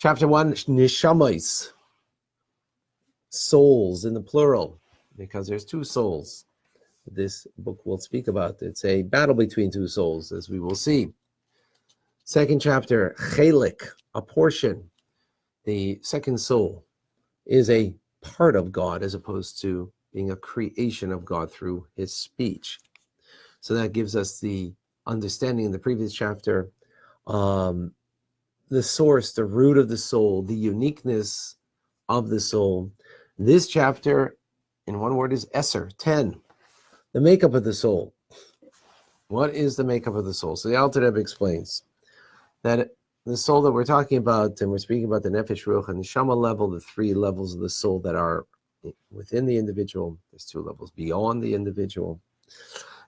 Chapter 1, Neshamas, souls in the plural, because there's two souls. This book will speak about. It's a battle between two souls, as we will see. Second chapter, Chelik, a portion. The second soul is a part of God as opposed to being a creation of God through his speech. So that gives us the understanding in the previous chapter, the source, the root of the soul, the uniqueness of the soul. This chapter, in one word, is Esser, 10. The makeup of the soul. What is the makeup of the soul? So the Alter Rebbe explains that the soul that we're talking about, and we're speaking about the Nefesh, Ruach, and Neshama level, the three levels of the soul that are within the individual. There's two levels beyond the individual.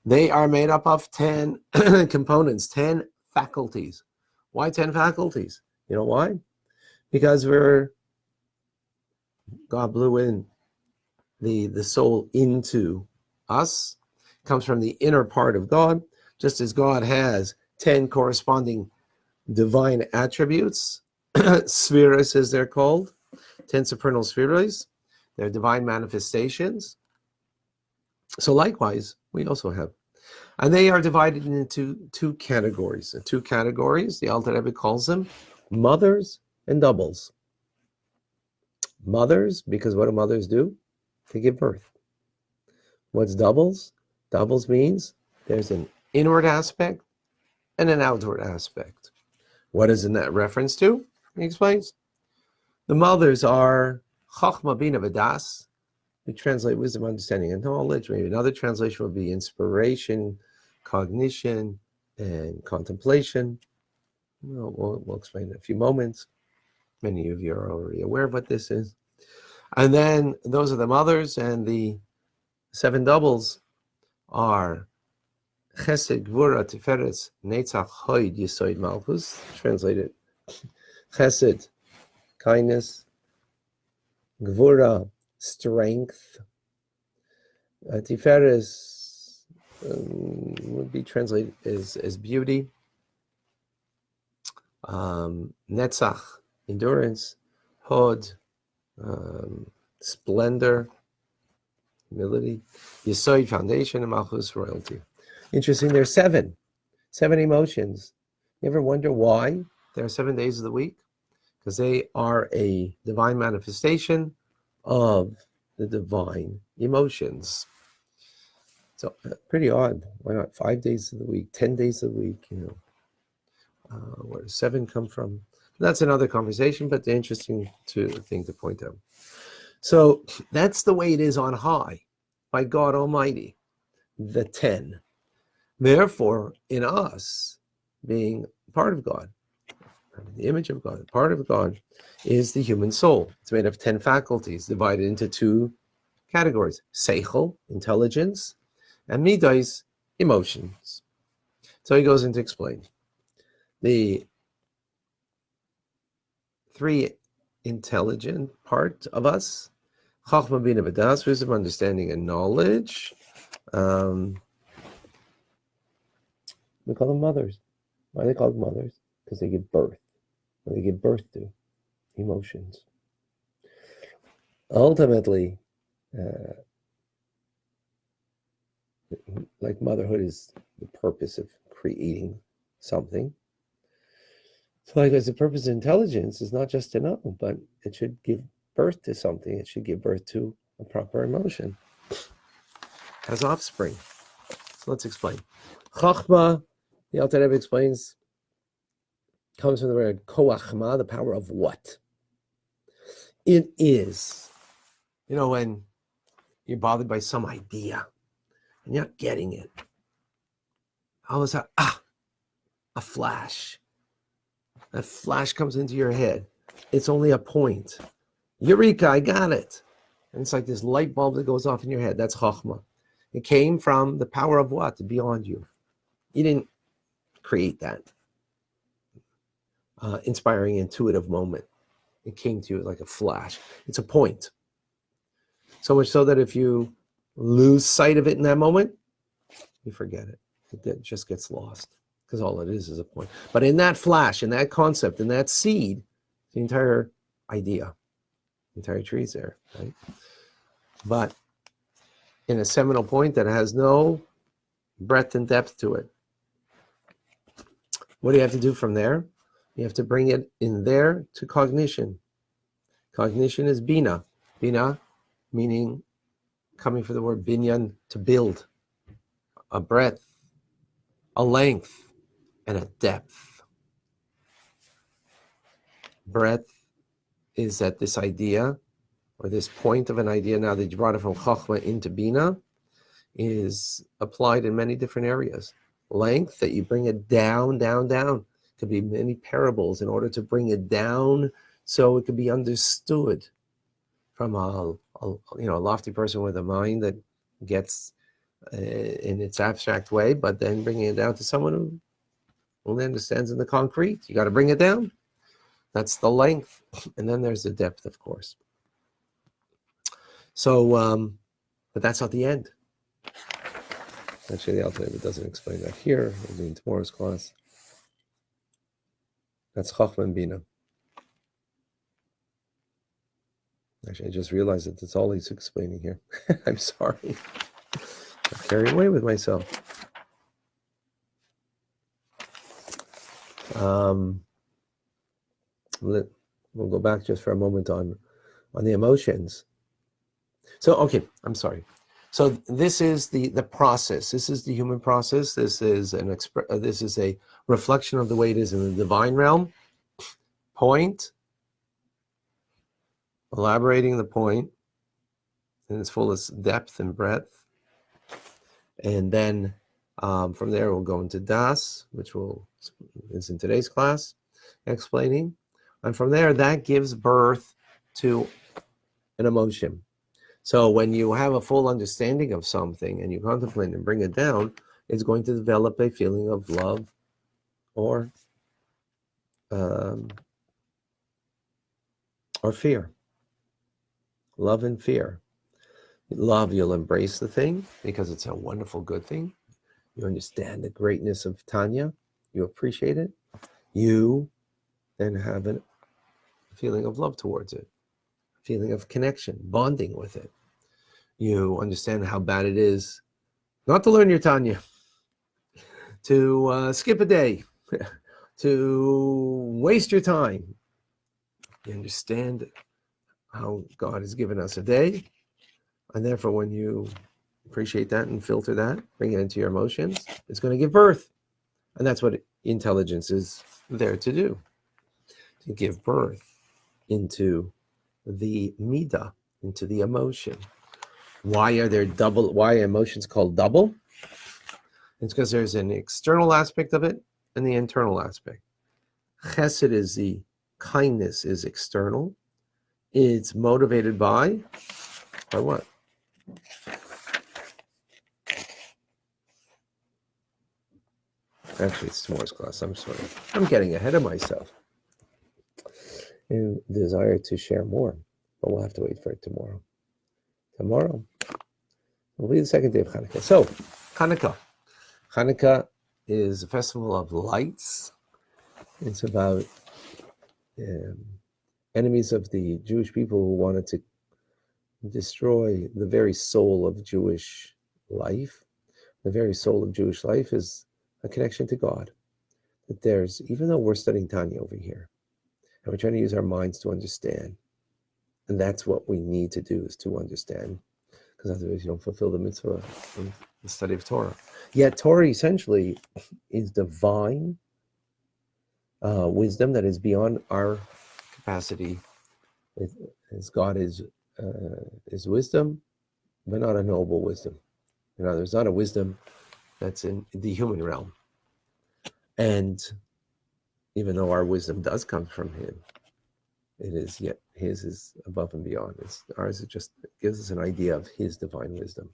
They are made up of 10 components, 10 faculties. Why 10 faculties? You know why? Because God blew in the soul into us. It comes from the inner part of God, just as God has 10 corresponding divine attributes, spheres as they're called, 10 supernal spheres. They're divine manifestations. So likewise, we also have. And they are divided into two categories. The two categories, the Alter Rebbe calls them mothers and doubles. Mothers, because what do mothers do? They give birth. What's doubles? Doubles means there's an inward aspect and an outward aspect. What is in that reference to? He explains. The mothers are Chachma Bina V'das. We translate wisdom, understanding, and knowledge. Maybe another translation would be inspiration, cognition, and contemplation. We'll explain in a few moments. Many of you are already aware of what this is. And then those are the mothers, and the 7 doubles are Chesed, Gvura, Tiferes, Netzach, Hoid, Yesoid, Malchus. Translated Chesed, kindness, Gvura, strength, Tiferes would be translated as beauty, Netzach, endurance, Hod, splendor, humility, Yesoid, foundation, and Malchus, royalty. Interesting, there's 7 emotions. You ever wonder why there are 7 days of the week? Because they are a divine manifestation of the divine emotions. So pretty odd. Why not 5 days of the week, 10 days of the week? Where does 7 come from? That's another conversation, but the interesting thing to point out. So that's the way it is on high, by God Almighty, the 10. Therefore, in us, being part of God, the image of God, part of God, is the human soul. It's made of 10 faculties, divided into 2 categories: seichel, intelligence, and midas, emotions. So he goes into explain the 3 intelligent part of us: chachma bina v'das, wisdom, understanding, and knowledge. We call them mothers. Why are they called mothers? Because they give birth. What they give birth to? Emotions. Ultimately, like motherhood is the purpose of creating something. So likewise, the purpose of intelligence is not just to know, but it should give birth to something. It should give birth to a proper emotion. Has offspring. So let's explain. Chachma, the Alter Rebbe explains, comes from the word koachma, the power of what? It is, when you're bothered by some idea and you're not getting it. All of a sudden, a flash. A flash comes into your head. It's only a point. Eureka, I got it. And it's like this light bulb that goes off in your head. That's chachma. It came from the power of what? Beyond you. You didn't create that inspiring, intuitive moment. It came to you like a flash. It's a point. So much so that if you lose sight of it in that moment, you forget it. It just gets lost because all it is a point. But in that flash, in that concept, in that seed, The entire idea, the entire tree is there, right? But in a seminal point that has no breadth and depth to it. What do you have to do from there? You have to bring it in there to cognition. Cognition is bina. Bina meaning, coming from the word binyan, to build. A breadth, a length, and a depth. Breadth is that this idea, or this point of an idea, now that you brought it from Chachma into Bina, is applied in many different areas. Length, that you bring it down, down, down. Could be many parables in order to bring it down so it could be understood from a lofty person with a mind that gets in its abstract way, but then bringing it down to someone who only understands in the concrete. You got to bring it down. That's the length. And then there's the depth, of course. So, but that's not the end. Actually, the Alter Rebbe doesn't explain that here. It'll be in tomorrow's class. That's Chachma and Bina. Actually, I just realized that that's all he's explaining here. I'm sorry. I carry away with myself. We'll go back just for a moment on the emotions. So, okay, I'm sorry. So this is the process. This is the human process. This is this is a reflection of the way it is in the divine realm. Point, elaborating the point in its fullest depth and breadth, and then from there we'll go into Das, which is in today's class, explaining, and from there that gives birth to an emotion. So when you have a full understanding of something and you contemplate and bring it down, it's going to develop a feeling of love or fear. Love and fear. Love, you'll embrace the thing because it's a wonderful, good thing. You understand the greatness of Tanya. You appreciate it. You then have a feeling of love towards it, a feeling of connection, bonding with it. You understand how bad it is not to learn your Tanya, to skip a day, to waste your time. You understand how God has given us a day, and therefore when you appreciate that and filter that, bring it into your emotions, it's going to give birth. And that's what intelligence is there to do, to give birth into the midah, into the emotion. Why are emotions called double? It's because there's an external aspect of it and the internal aspect. Chesed is the kindness is external. It's motivated by what? Actually, it's tomorrow's class. I'm sorry. I'm getting ahead of myself. And desire to share more, but we'll have to wait for it tomorrow. Tomorrow will be the second day of Hanukkah. So, Hanukkah. Hanukkah is a festival of lights. It's about enemies of the Jewish people who wanted to destroy the very soul of Jewish life. The very soul of Jewish life is a connection to God. That there's, even though we're studying Tanya over here, and we're trying to use our minds to understand, and that's what we need to do, is to understand, because otherwise you don't fulfill the mitzvah of the study of Torah. Yet Torah essentially is divine wisdom that is beyond our capacity. As God is wisdom, but not a noble wisdom. There's not a wisdom that's in the human realm. And even though our wisdom does come from Him, it is yet His is above and beyond. Ours just gives us an idea of His divine wisdom.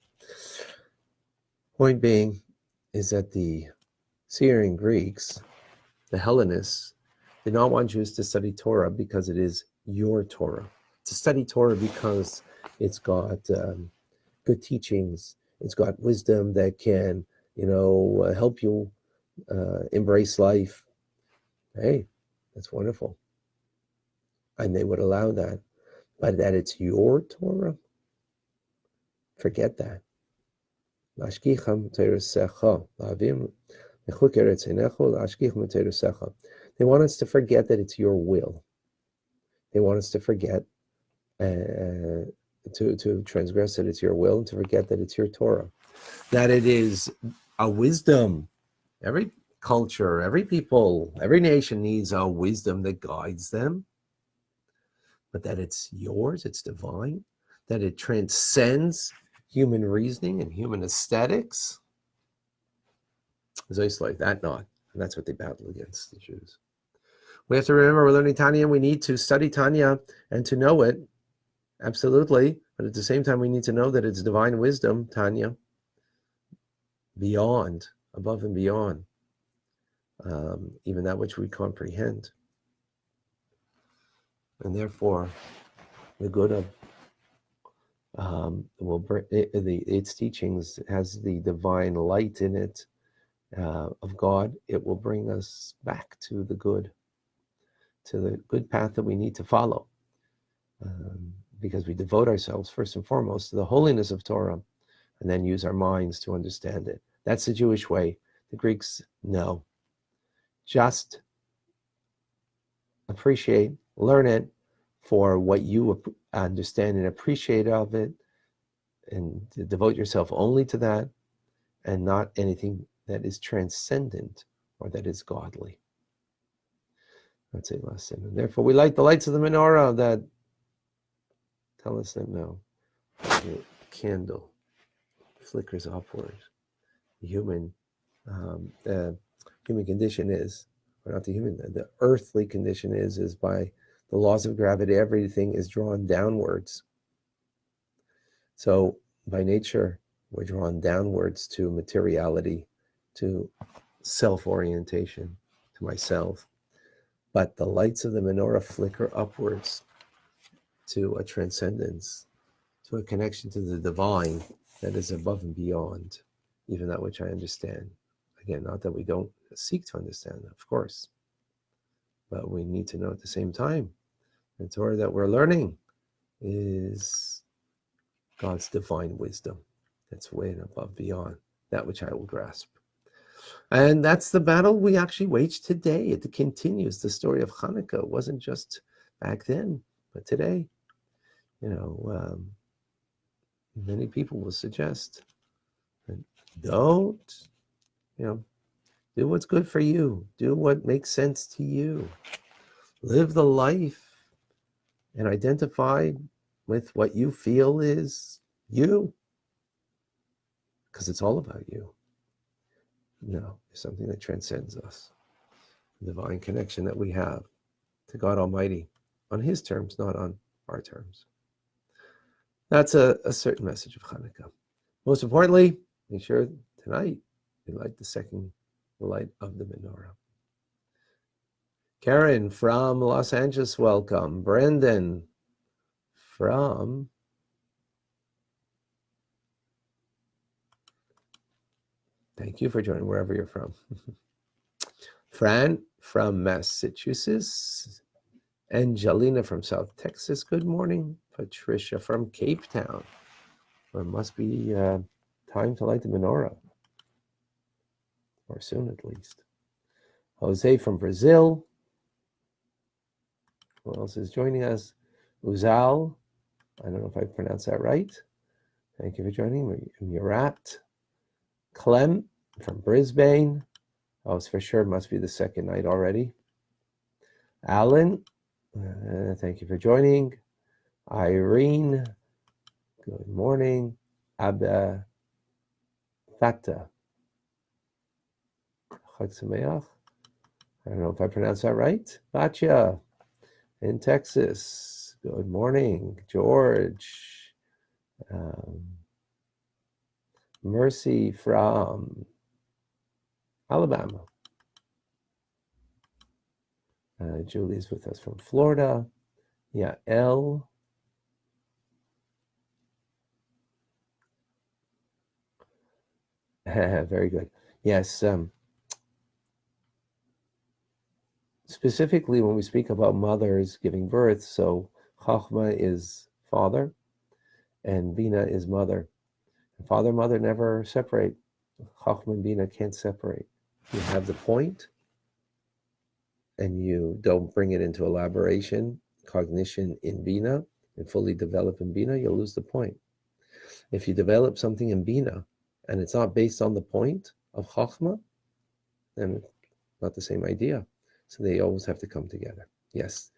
Point being is that the Syrian Greeks, the Hellenists, did not want Jews to study Torah because it is your Torah. To study Torah because it's got good teachings, it's got wisdom that can, help you embrace life. Hey, that's wonderful. and they would allow that, but that it's your Torah, forget that. They want us to forget that it's your will. They want us to forget, to transgress that it's your will, and to forget that it's your Torah, that it is a wisdom. Every culture, every people, every nation needs a wisdom that guides them, but that it's yours, it's divine, that it transcends human reasoning and human aesthetics. It's always like that, not. And that's what they battle against, the Jews. We have to remember we're learning Tanya. We need to study Tanya and to know it, absolutely. But at the same time, we need to know that it's divine wisdom, Tanya, beyond, above and beyond, even that which we comprehend. And therefore, the good of will bring its teachings has the divine light in it of God. It will bring us back to the good path that we need to follow, because we devote ourselves first and foremost to the holiness of Torah, and then use our minds to understand it. That's the Jewish way. The Greeks, no. Just appreciate, learn it for what you understand and appreciate of it, and to devote yourself only to that, and not anything that is transcendent or that is godly. That's a lesson. And therefore, we light the lights of the menorah that tell us that no, the candle flickers upward. The human condition is, or not the human, the earthly condition is by the laws of gravity, everything is drawn downwards. So by nature, we're drawn downwards to materiality, to self-orientation, to myself. But the lights of the menorah flicker upwards to a transcendence, to a connection to the divine that is above and beyond even that which I understand. Again, not that we don't seek to understand, of course, but we need to know at the same time the Torah that we're learning is God's divine wisdom that's way and above beyond that which I will grasp. And that's the battle we actually wage today. It continues. The story of Hanukkah. It wasn't just back then, but today. Many people will suggest that don't, do what's good for you. Do what makes sense to you. Live the life and identify with what you feel is you, because it's all about you. No, there's something that transcends us. The divine connection that we have to God Almighty on His terms, not on our terms. That's a certain message of Hanukkah. Most importantly, make sure tonight we light the second light of the menorah. Karen from Los Angeles, welcome. Brendan from thank you for joining wherever you're from. Fran from Massachusetts. Angelina from South Texas, good morning. Patricia from Cape Town. Well, it must be time to light the menorah, or soon at least. Jose from Brazil. Who else is joining us? Uzal, I don't know if I pronounced that right. Thank you for joining. Murat. Clem from Brisbane. Oh, it's for sure must be the second night already. Alan, thank you for joining. Irene, good morning. Abba Fata. Chag Sameach. I don't know if I pronounced that right. Batya in Texas. Good morning. George. Mercy from Alabama. Julie's with us from Florida. Yeah, Elle. Very good. Yes. specifically when we speak about mothers giving birth, so Chachma is father and Bina is mother. Father and mother never separate. Chachma and Bina can't separate. You have the point and you don't bring it into elaboration, cognition in Bina, and fully develop in Bina, you'll lose the point. If you develop something in Bina and it's not based on the point of Chachma, then it's not the same idea. So they always have to come together. Yes.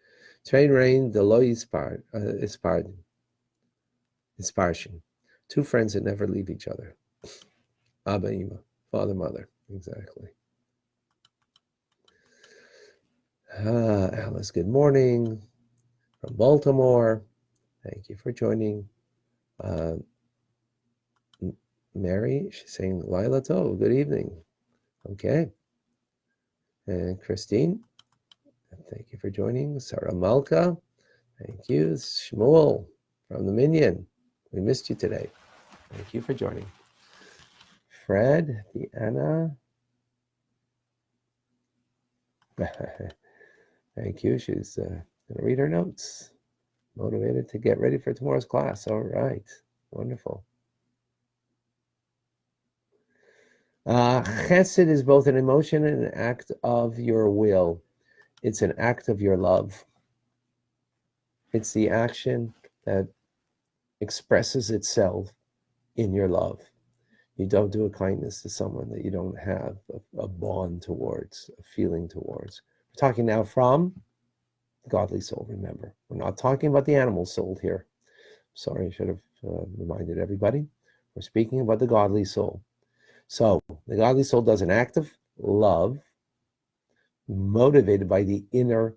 Train rain, the lo isparshin. Two friends that never leave each other. Abba, Ima, father, mother. Exactly. Alice, good morning from Baltimore. Thank you for joining. Mary, she's saying Lila Tov, good evening. Okay. And Christine, thank you for joining. Sarah Malka, thank you. Shmuel from the Minyan, we missed you today. Thank you for joining. Fred, Deanna, thank you. She's going to read her notes. Motivated to get ready for tomorrow's class. All right. Wonderful. Chesed is both an emotion and an act of your will. It's an act of your love. It's the action that expresses itself in your love. You don't do a kindness to someone that you don't have a bond towards, a feeling towards. We're talking now from the godly soul, remember. We're not talking about the animal soul here. Sorry, I should have reminded everybody. We're speaking about the godly soul. So the godly soul does an act of love motivated by the inner,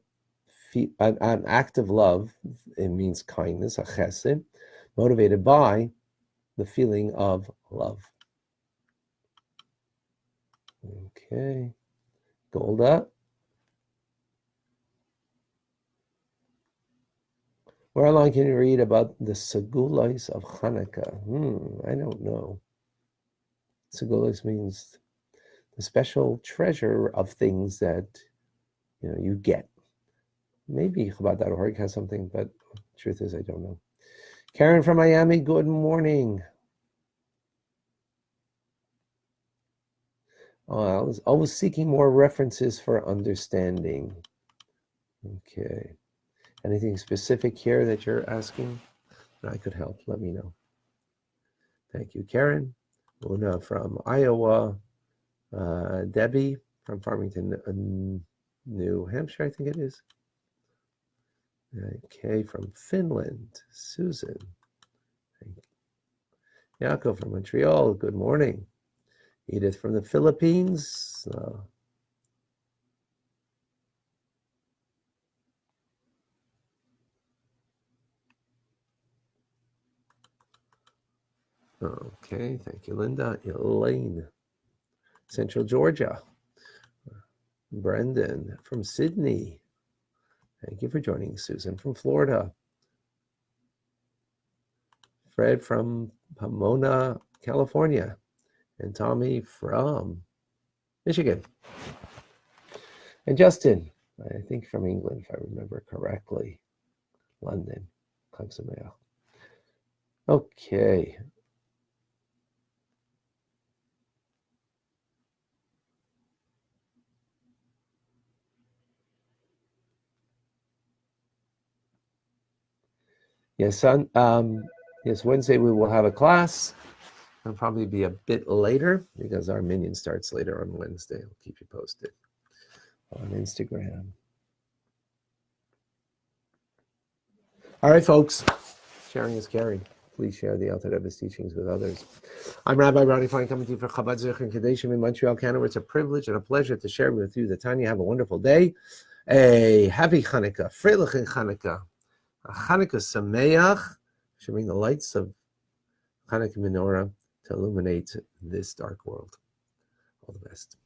an act of love, it means kindness, a chesed, motivated by the feeling of love. Okay, Golda. Where along can you read about the segulos of Hanukkah? I don't know. Segulos means the special treasure of things that you get. Maybe Chabad.org has something, but truth is I don't know. Karen from Miami, good morning. I was always seeking more references for understanding. Okay. Anything specific here that you're asking that I could help? Let me know. Thank you, Karen. Una from Iowa. Debbie from Farmington, New Hampshire, I think it is. Kay from Finland. Susan. Thank you. Yaakov from Montreal. Good morning. Edith from the Philippines. Okay, thank you, Linda. Elaine, Central Georgia. Brendan from Sydney. Thank you for joining. Susan from Florida. Fred from Pomona, California. And Tommy from Michigan. And Justin, I think from England, if I remember correctly. London. Okay. Yes, yes, Wednesday we will have a class. It'll probably be a bit later because our minion starts later on Wednesday. I'll keep you posted on Instagram. All right, folks. Sharing is caring. Please share the Alter Rebbe's teachings with others. I'm RabbiRonnie Fine, coming to you from Chabad Zurich and Kadeshim in Montreal, Canada. It's a privilege and a pleasure to share with you the Tanya. Have a wonderful day. A happy Hanukkah. Freilich in Hanukkah. A Hanukkah Sameach. Should bring the lights of Hanukkah menorah to illuminate this dark world. All the best.